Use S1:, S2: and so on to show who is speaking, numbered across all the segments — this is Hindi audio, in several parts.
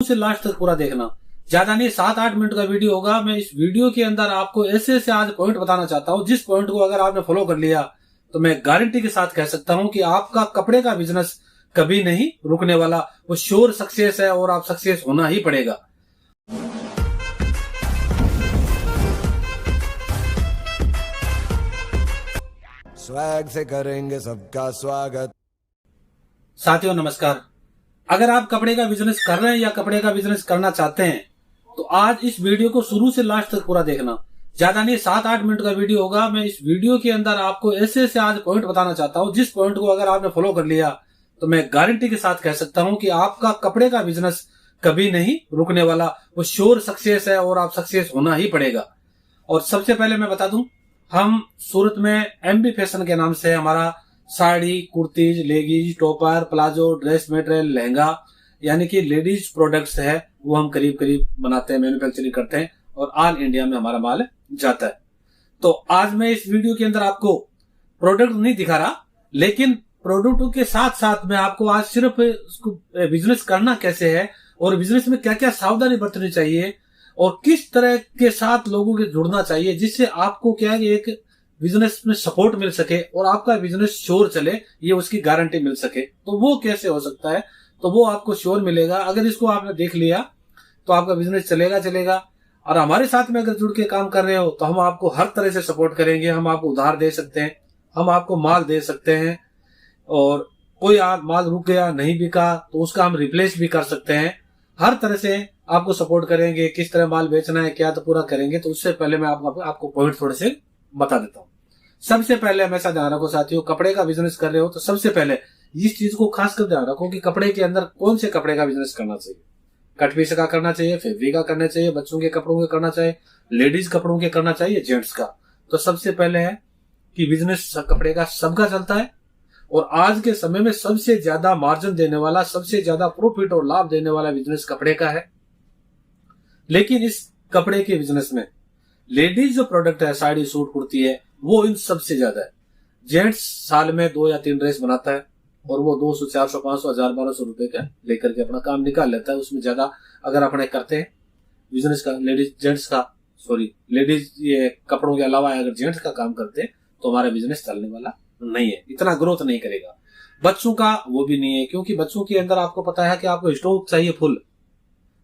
S1: से लास्ट तक पूरा देखना। ज्यादा नहीं, 7-8 मिनट का वीडियो होगा। मैं इस वीडियो के अंदर आपको ऐसे ऐसे आज पॉइंट बताना चाहता हूँ, जिस पॉइंट को अगर आपने फॉलो कर लिया तो मैं गारंटी के साथ कह सकता हूँ कि आपका कपड़े का बिजनेस कभी नहीं रुकने वाला। वो श्योर सक्सेस है और आप सक्सेस होना ही पड़ेगा।
S2: स्वैग से करेंगे सबका स्वागत।
S1: साथियों नमस्कार। अगर आप कपड़े का बिजनेस कर रहे हैं या कपड़े का बिजनेस करना चाहते हैं तो आज इस वीडियो को शुरू से लास्ट तक पूरा देखना। ज्यादा नहीं, 7-8 मिनट का वीडियो होगा। मैं इस वीडियो के अंदर आपको ऐसे ऐसे आज पॉइंट बताना चाहता हूँ, जिस पॉइंट को अगर आपने फॉलो कर लिया तो मैं गारंटी के साथ कह सकता हूँ कि आपका कपड़े का बिजनेस कभी नहीं रुकने वाला। वो श्योर सक्सेस है और आप सक्सेस होना ही पड़ेगा। और सबसे पहले मैं बता दूं, हम सूरत में एमबी फैशन के नाम से हमारा sari, kurtis, leggings, topper, palazzo, dress material, lehenga यानी कि लेडीज प्रोडक्ट्स है वो हम करीब करीब बनाते हैं, मैन्युफैक्चरिंग करते हैं और ऑल इंडिया में हमारा माल जाता है। तो आज मैं इस वीडियो के अंदर आपको प्रोडक्ट नहीं दिखा रहा, लेकिन प्रोडक्ट के साथ साथ मैं आपको आज सिर्फ बिजनेस करना कैसे है और बिजनेस में क्या क्या सावधानी बरतनी चाहिए और किस तरह के साथ लोगों के जुड़ना चाहिए, जिससे आपको क्या है एक बिजनेस में सपोर्ट मिल सके और आपका बिजनेस श्योर चले, ये उसकी गारंटी मिल सके। तो वो कैसे हो सकता है, तो वो आपको श्योर मिलेगा। अगर इसको आपने देख लिया तो आपका बिजनेस चलेगा। और हमारे साथ में अगर जुड़ के काम कर रहे हो तो हम आपको हर तरह से सपोर्ट करेंगे। हम आपको उधार दे सकते हैं, हम आपको माल दे सकते हैं, और कोई माल रुक गया, नहीं बिका तो उसका हम रिप्लेस भी कर सकते हैं। हर तरह से आपको सपोर्ट करेंगे। किस तरह माल बेचना है क्या तो पूरा करेंगे। तो उससे पहले मैं आपको पॉइंट थोड़े से बता देता हूँ। सबसे पहले हमेशा ध्यान रखो साथियों, कपड़े का बिजनेस कर रहे हो तो सबसे पहले इस चीज को खासकर ध्यान रखो कि कपड़े के अंदर कौन से कपड़े का बिजनेस करना चाहिए। कट पीस का करना चाहिए, फैब्रिक का करना चाहिए, बच्चों के कपड़ों के करना चाहिए, लेडीज कपड़ों के करना चाहिए, जेंट्स का। तो सबसे पहले है कि बिजनेस कपड़े का सबका चलता है और आज के समय में सबसे ज्यादा मार्जिन देने वाला, सबसे ज्यादा प्रॉफिट और लाभ देने वाला बिजनेस कपड़े का है। लेकिन इस कपड़े के बिजनेस में लेडीज जो प्रोडक्ट है, साड़ी, सूट, कुर्ती है, वो इन सबसे ज्यादा है। जेंट्स साल में 2 या 3 ड्रेस बनाता है और वो 200, 400, 500, 1000, 1200 रुपए का लेकर के अपना काम निकाल लेता है। उसमें ज्यादा अगर अपने करते हैं बिजनेस का, लेडीज ये कपड़ों के अलावा अगर जेंट्स का काम करते हैं तो हमारा बिजनेस चलने वाला नहीं है, इतना ग्रोथ नहीं करेगा। बच्चों का वो भी नहीं है, क्योंकि बच्चों के अंदर आपको पता है कि आपको स्टॉक चाहिए फुल,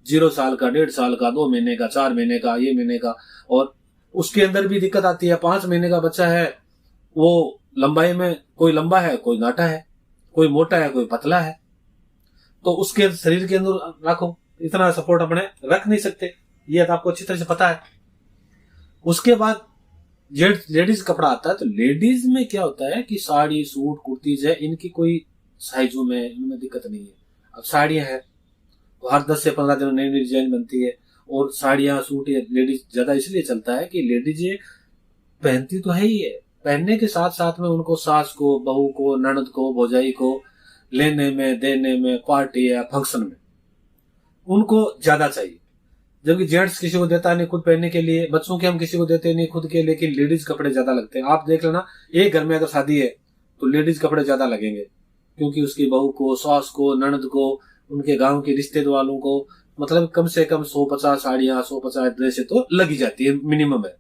S1: 0 साल का, 1.5 साल का, 2 महीने का, 4 महीने का, ये महीने का। और उसके अंदर भी दिक्कत आती है। 5 महीने का बच्चा है, वो लंबाई में कोई लंबा है, कोई नाटा है, कोई मोटा है, कोई पतला है। तो उसके शरीर के अंदर रखो, इतना सपोर्ट अपने रख नहीं सकते, ये तो आपको अच्छी तरह से पता है। उसके बाद लेडीज कपड़ा आता है। तो लेडीज में क्या होता है कि साड़ी, सूट, कुर्तीज है, इनकी कोई साइजों में इनमें दिक्कत नहीं है। अब साड़ियां हैं तो हर 10 से 15 दिन नई नई डिजाइन बनती है। और साड़ियां, सूट लेडीज ज्यादा इसलिए चलता है कि लेडीज ये पहनती तो है ही है, पहनने के साथ साथ में उनको सास को, बहू को, ननद को, भौजाई को लेने में, देने में, पार्टी या फंक्शन में उनको ज्यादा चाहिए। जबकि जेंट्स किसी को देता नहीं खुद पहनने के लिए, बच्चों के हम किसी को देते नहीं खुद के, लेकिन लेडीज कपड़े ज्यादा लगते हैं। आप देख लेना, एक घर में अगर शादी है तो लेडीज कपड़े ज्यादा लगेंगे, क्योंकि उसकी बहू को, सास को, ननद को, उनके गांव के रिश्तेदार वालों को, मतलब कम से कम 150 साड़ियां, 150 ड्रेसें तो लगी जाती है, मिनिमम है।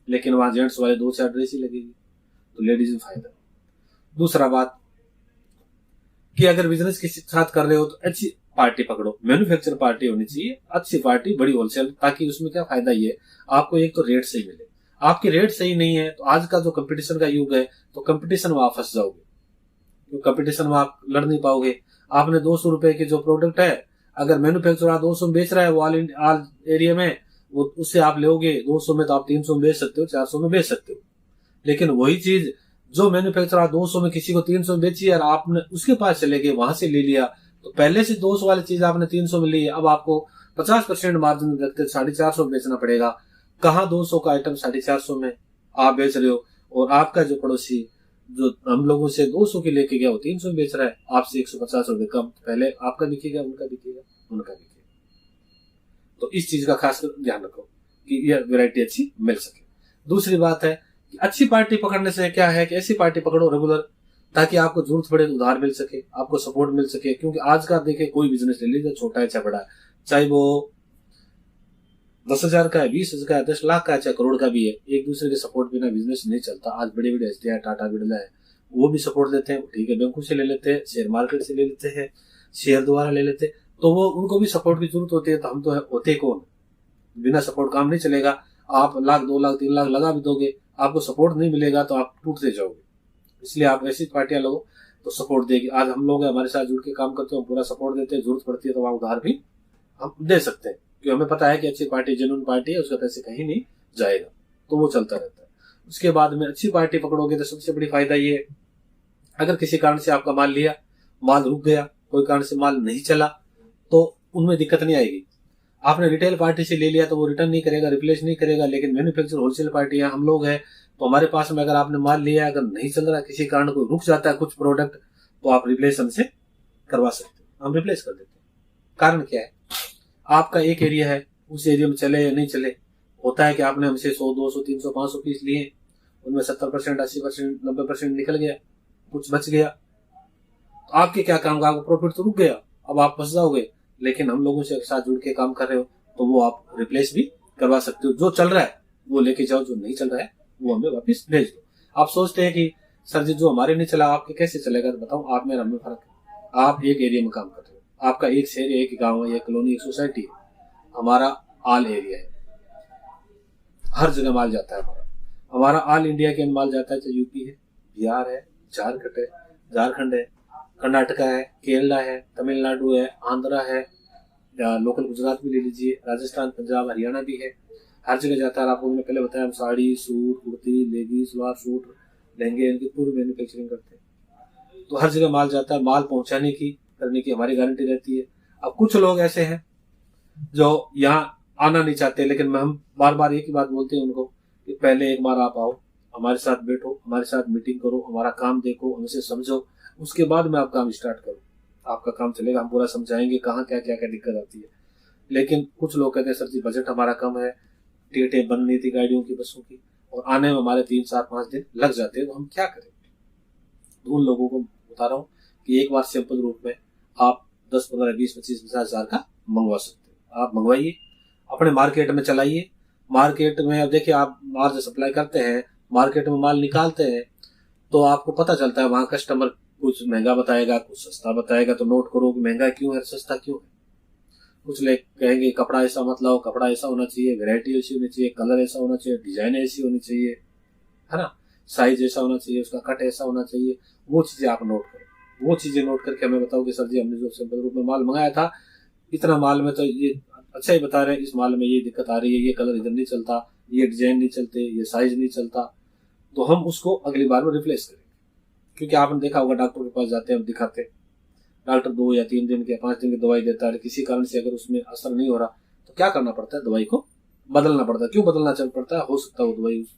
S1: लेकिन वहां जेंट्स वाले 2-4 ड्रेस ही लगेगी, तो लेडीज में फायदा। दूसरा बात कि अगर बिजनेस के साथ कर रहे हो तो अच्छी पार्टी पकड़ो, मैन्युफैक्चर पार्टी होनी चाहिए, अच्छी पार्टी, बड़ी होलसेल, ताकि उसमें क्या फायदा ये, आपको एक तो रेट सही मिले। आपके रेट सही नहीं है तो आज का जो कंपटीशन का युग है, तो कंपटीशन में आप फंस जाओगे, तो कंपटीशन में आप लड़ नहीं पाओगे। आपने 200 रुपए की जो प्रोडक्ट है, अगर मैन्युफैक्चरर 200 में बेच रहा है, वो ऑल एरिया में, वो उससे आप लोगे 200 में, तो आप 300 में बेच सकते हो, 400 में बेच सकते हो। लेकिन वही चीज जो मैन्युफैक्चरर 200 में किसी को 300 में बेची और आपने उसके पास चले गए, वहां से ले लिया, तो पहले से 200 वाली चीज आपने 300 में ली, अब आपको 50% मार्जिन रखते 450 में बेचना पड़ेगा। कहाँ 200 का आइटम 450 में आप बेच रहे हो, और आपका जो पड़ोसी जो हम लोगों से 200 की लेके गया वो 300 में बेच रहा है, आपसे 150 रुपए कम। पहले आपका बिकेगा, उनका बिकेगा, उनका बिकेगा। तो इस चीज का खास ध्यान रखो कि यह वैरायटी अच्छी मिल सके। दूसरी बात है कि अच्छी पार्टी पकड़ने से क्या है कि ऐसी पार्टी पकड़ो रेगुलर, ताकि आपको जरूरत पड़े तो उधार मिल सके, आपको सपोर्ट मिल सके। क्योंकि आज का देखिए कोई बिजनेस ले लीजिए, छोटा है चाहे बड़ा है, चाहे वो 10,000 का है, 20,000 का है, 10 लाख का है, चाहे करोड़ का भी है, एक दूसरे के सपोर्ट बिना बिजनेस नहीं चलता। आज बड़े बड़े हस्तियां, टाटा बिरला है, वो भी सपोर्ट देते हैं, ठीक है, बैंकों से ले लेते हैं, शेयर मार्केट से ले लेते हैं, शेयर द्वारा ले लेते हैं, तो वो उनको भी सपोर्ट की जरूरत होती है। तो हम तो होते कौन, बिना सपोर्ट काम नहीं चलेगा। आप लाख 2 लाख 3 लाख लगा भी दोगे, आपको सपोर्ट नहीं मिलेगा तो आप टूटते जाओगे। इसलिए आप ऐसी पार्टियां लो तो सपोर्ट देगी। आज हम लोग हमारे साथ जुड़ के काम करते हैं, पूरा सपोर्ट देते हैं, जरूरत पड़ती है तो वहां उधार भी हम दे सकते हैं, क्योंकि हमें पता है कि अच्छी पार्टी जेन्युइन पार्टी है, उसका पैसे कहीं नहीं जाएगा, तो वो चलता रहता है। उसके बाद में अच्छी पार्टी पकड़ोगे तो सबसे बड़ी फायदा ये है, अगर किसी कारण से आपका माल लिया, माल रुक गया, कोई कारण से माल नहीं चला, तो उनमें दिक्कत नहीं आएगी। आपने रिटेल पार्टी से ले लिया तो वो रिटर्न नहीं करेगा, रिप्लेस नहीं करेगा। लेकिन मैन्युफैक्चर होलसेल पार्टी है, हम लोग हैं, तो हमारे पास में अगर आपने माल लिया, अगर नहीं चल रहा, किसी कारण कोई रुक जाता है कुछ प्रोडक्ट, तो आप रिप्लेस हमसे करवा सकते हो, हम रिप्लेस कर देते हैं। कारण क्या है, आपका एक एरिया है, उस एरिया में चले या नहीं चले, होता है कि आपने हमसे 100 200 300 500 पीस लिए, उनमें 70% 80% 90% निकल गया, कुछ बच गया, तो आपके क्या काम का, आपका प्रॉफिट तो रुक गया, अब आप फंस जाओगे। लेकिन हम लोगों से एक साथ जुड़ के काम कर रहे हो तो वो आप रिप्लेस भी करवा सकते हो। जो चल रहा है वो लेके जाओ, जो नहीं चल रहा है वो हमें वापस भेज दो। आप सोचते हैं कि सर जी जो हमारे नहीं चला आपके कैसे चलेगा, तो बताओ, आप में हमें फर्क है। आप एक एरिया में काम कर रहे हो, आपका एक शहर, एक गांव है, एक कॉलोनी, एक सोसाइटी है, हमारा ऑल एरिया है, हर जगह माल जाता है। हमारा ऑल इंडिया के माल जाता है, चाहे यूपी है, बिहार है, झारखंड है, कर्नाटका है, केरला है, तमिलनाडु है, आंध्रा है, या लोकल गुजरात भी ले लीजिए, राजस्थान, पंजाब, हरियाणा भी है, हर जगह जाता है। आपको मैंने पहले बताया, हम साड़ी, सूट, कुर्ती, लेगी, सलवार सूट, लहंगे, इनकी पूरी मैन्युफैक्चरिंग करते हैं। तो हर जगह माल जाता है, माल पहुंचाने की करने की हमारी गारंटी रहती है। अब कुछ लोग ऐसे हैं जो यहाँ आना नहीं चाहते, लेकिन हम बार बार एक ही बात बोलते हैं उनको कि पहले एक बार आप आओ, हमारे साथ बैठो, हमारे साथ मीटिंग करो, हमारा काम देखो, हमसे समझो, उसके बाद में आप काम स्टार्ट करो, आपका काम चलेगा। हम पूरा समझाएंगे कहाँ क्या क्या क्या दिक्कत आती है। लेकिन कुछ लोग कहते हैं सर जी बजट हमारा कम है, टिकटें बन नहीं थी गाड़ियों की, बसों की, और आने में हमारे 3 4 5 दिन लग जाते हैं, तो हम क्या करें। तो उन लोगों को बता रहा हूँ कि एक बार सिंपल रूप में आप 10 15 20 25 50 हजार का मंगवा सकते हो। आप मंगवाइए, अपने मार्केट में चलाइए। मार्केट में अब देखिए, आप माल जो सप्लाई करते हैं, मार्केट में माल निकालते हैं, तो आपको पता चलता है वहां कस्टमर कुछ महंगा बताएगा, कुछ सस्ता बताएगा, तो नोट करो कि महंगा क्यों है, सस्ता क्यों है। कुछ लोग कहेंगे कपड़ा ऐसा मत लाओ, कपड़ा ऐसा होना चाहिए, वैरायटी ऐसी होनी चाहिए, कलर ऐसा होना चाहिए, डिजाइन ऐसी होनी चाहिए, है ना, साइज ऐसा होना चाहिए, उसका कट ऐसा होना चाहिए। वो चीजें आप नोट करो, वो चीजें नोट करके हमें बताओ कि सर जी हमने जो सिंपल रूप में माल मंगाया था, इतना माल में तो ये अच्छा ही बता रहे हैं, इस माल में ये दिक्कत आ रही है, ये कलर इधर नहीं चलता, ये डिजाइन नहीं चलते, ये साइज नहीं चलता, तो हम उसको अगली बार में रिप्लेस करेंगे। क्योंकि आपने देखा होगा, डॉक्टर के पास जाते हैं, दिखाते, डॉक्टर 2 या 3 दिन के 5 दिन की दवाई देता है, किसी कारण से अगर उसमें असर नहीं हो रहा तो क्या करना पड़ता है, दवाई को बदलना पड़ता है। क्यों बदलना चल पड़ता है, हो सकता है वो दवाई उस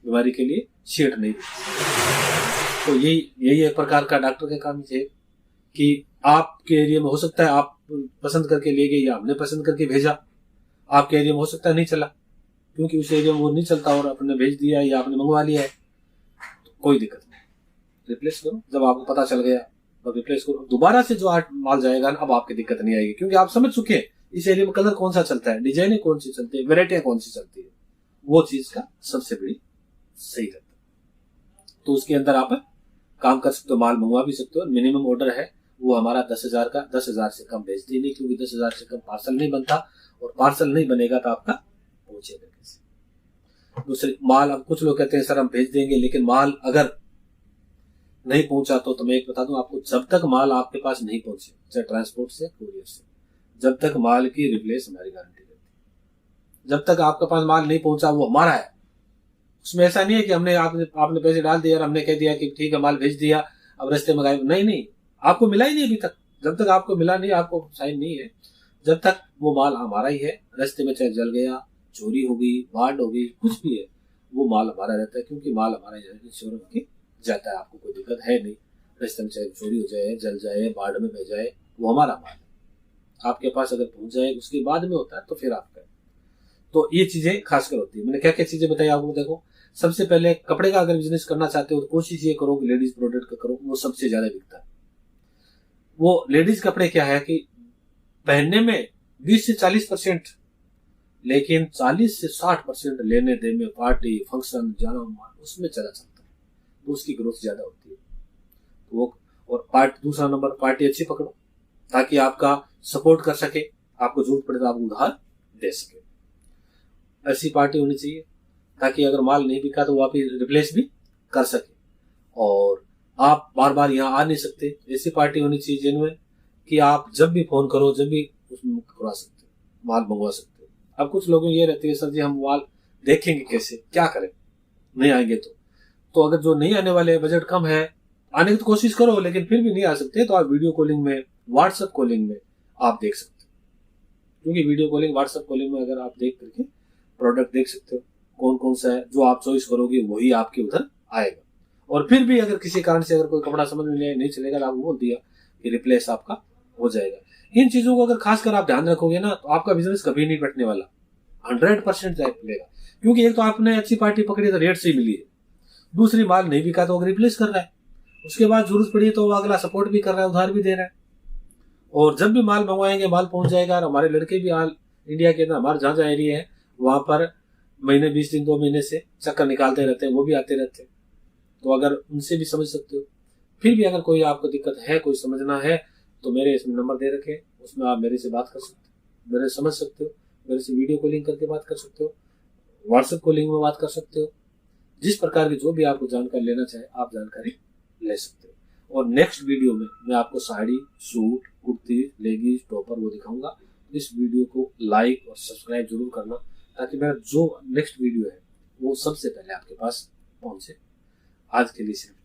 S1: बीमारी के लिए सेट नहीं। तो यही एक प्रकार का डॉक्टर के काम है कि आपके एरिया में हो सकता है आप पसंद करके ले गए, या हमने पसंद करके भेजा, आपके एरिया में हो सकता है नहीं चला, क्योंकि उस एरिया में वो नहीं चलता और आपने भेज दिया या आपने मंगवा लिया है, तो कोई दिक्कत नहीं, रिप्लेस करो। जब आपको पता चल गया तो रिप्लेस करो, दोबारा से जो माल जाएगा ना, अब आपकी दिक्कत नहीं आएगी, क्योंकि आप समझ चुके हैं इस एरिया में कलर कौन सा चलता है, डिजाइने कौन सी चलती है, वेराइटियां कौन सी चलती है, वो चीज का सबसे बड़ी सही रहता है। तो उसके अंदर आप काम कर सकते हो, माल मंगवा भी सकते हो। मिनिमम ऑर्डर है वो हमारा 10,000 का, 10,000 से कम भेजती नहीं, क्योंकि 10,000 से कम पार्सल नहीं बनता, और पार्सल नहीं बनेगा तो आपका पहुंचेगा कैसे। दूसरी माल, अब कुछ लोग कहते हैं सर हम भेज देंगे, लेकिन माल अगर नहीं पहुंचा तो मैं एक बता दूं आपको, जब तक माल आपके पास नहीं पहुंचे, चाहे ट्रांसपोर्ट से, कुरियर से, जब तक माल की रिप्लेस हमारी गारंटी रहती है। जब तक आपके पास माल नहीं पहुंचा वो हमारा है, उसमें ऐसा नहीं है कि आपने पैसे डाल दिया और हमने कह दिया कि ठीक है माल भेज दिया, अब रास्ते में गायब। नहीं, आपको मिला ही नहीं अभी तक। जब तक आपको मिला नहीं, आपको साइन नहीं है, जब तक वो माल हमारा ही है। रास्ते में चाहे जल गया, चोरी हो गई, बाढ़ हो गई, कुछ भी है, वो माल हमारा रहता है, क्योंकि माल हमारा इंश्योरेंस की जाता है। आपको कोई दिक्कत है नहीं, रास्ते में चाहे चोरी हो जाए, जल जाए, बाढ़ में बह जाए, वो हमारा माल है। आपके पास अगर पहुंच जाए उसके बाद में होता है तो फिर आपका। तो ये चीजें खासकर होती है। मैंने क्या क्या चीजें बताई आपको, देखो सबसे पहले कपड़े का अगर बिजनेस करना चाहते हो तो कोशिश ये करो कि लेडीज प्रोडक्ट का करो, वो सबसे ज्यादा बिकता है। वो लेडीज कपड़े क्या है कि पहनने में 20 से 40%, लेकिन 40 से 60% लेने देने में, पार्टी फंक्शन जाना उसमें चला जाता है, तो उसकी ग्रोथ ज्यादा होती है। तो वो और दूसरा नंबर, पार्टी अच्छी पकड़ो ताकि आपका सपोर्ट कर सके, आपको जरूरत पड़े तो आपको उधार दे सके। ऐसी पार्टी होनी चाहिए ताकि अगर माल नहीं बिका तो वो आप रिप्लेस भी कर सके, और आप बार बार यहाँ आ नहीं सकते। ऐसी पार्टी होनी चाहिए जेन्युइन कि आप जब भी फोन करो, जब भी उसमें करवा सकते हो, माल मंगवा सकते हो। अब कुछ लोगों ये रहती है, सर जी हम माल देखेंगे कैसे, क्या करें, नहीं आएंगे तो अगर जो नहीं आने वाले, बजट कम है, आने की तो कोशिश करो, लेकिन फिर भी नहीं आ सकते तो आप वीडियो कॉलिंग में, व्हाट्सएप कॉलिंग में आप देख सकते हो। क्योंकि वीडियो कॉलिंग, व्हाट्सएप कॉलिंग में अगर आप देख करके प्रोडक्ट देख सकते हो कौन कौन सा है, जो आप चॉइस करोगे वही आपके उधर आएगा। और फिर भी अगर किसी कारण से अगर कोई कपड़ा समझ में नहीं चलेगा तो आपको बोल दिया कि रिप्लेस आपका हो जाएगा। इन चीजों को अगर खासकर आप ध्यान रखोगे ना तो आपका बिजनेस कभी नहीं बैठने वाला, 100% मिलेगा। क्योंकि एक तो आपने अच्छी पार्टी पकड़ी तो रेट से ही मिली है, दूसरी माल नहीं बिका तो रिप्लेस कर रहा है, उसके बाद जरूरत पड़ी तो अगला सपोर्ट भी कर रहा है, उधार भी दे रहा है। और जब भी माल मंगवाएंगे माल पहुंच जाएगा। और हमारे लड़के भी हाल इंडिया के अंदर, हमारे जहाँ जहाँ एरिया है वहां पर महीने 20 दिन 2 महीने से चक्कर निकालते रहते हैं, वो भी आते रहते हैं। तो अगर उनसे भी समझ सकते हो। फिर भी अगर कोई आपको दिक्कत है, कोई समझना है, तो मेरे इसमें नंबर दे रखे, उसमें आप मेरे से बात कर सकते हो, मेरे समझ सकते हो, मेरे से वीडियो कॉलिंग करके बात कर सकते हो, व्हाट्सएप कॉलिंग में बात कर सकते हो। जिस प्रकार की जो भी आपको जानकारी लेना चाहे आप जानकारी ले सकते हो। और नेक्स्ट वीडियो में मैं आपको sari, suit, kurti, leggings, topper वो दिखाऊंगा। इस वीडियो को लाइक और सब्सक्राइब जरूर करना ताकि मेरा जो नेक्स्ट वीडियो है वो सबसे पहले आपके पास पहुंचे। आज के लिए सिर्फ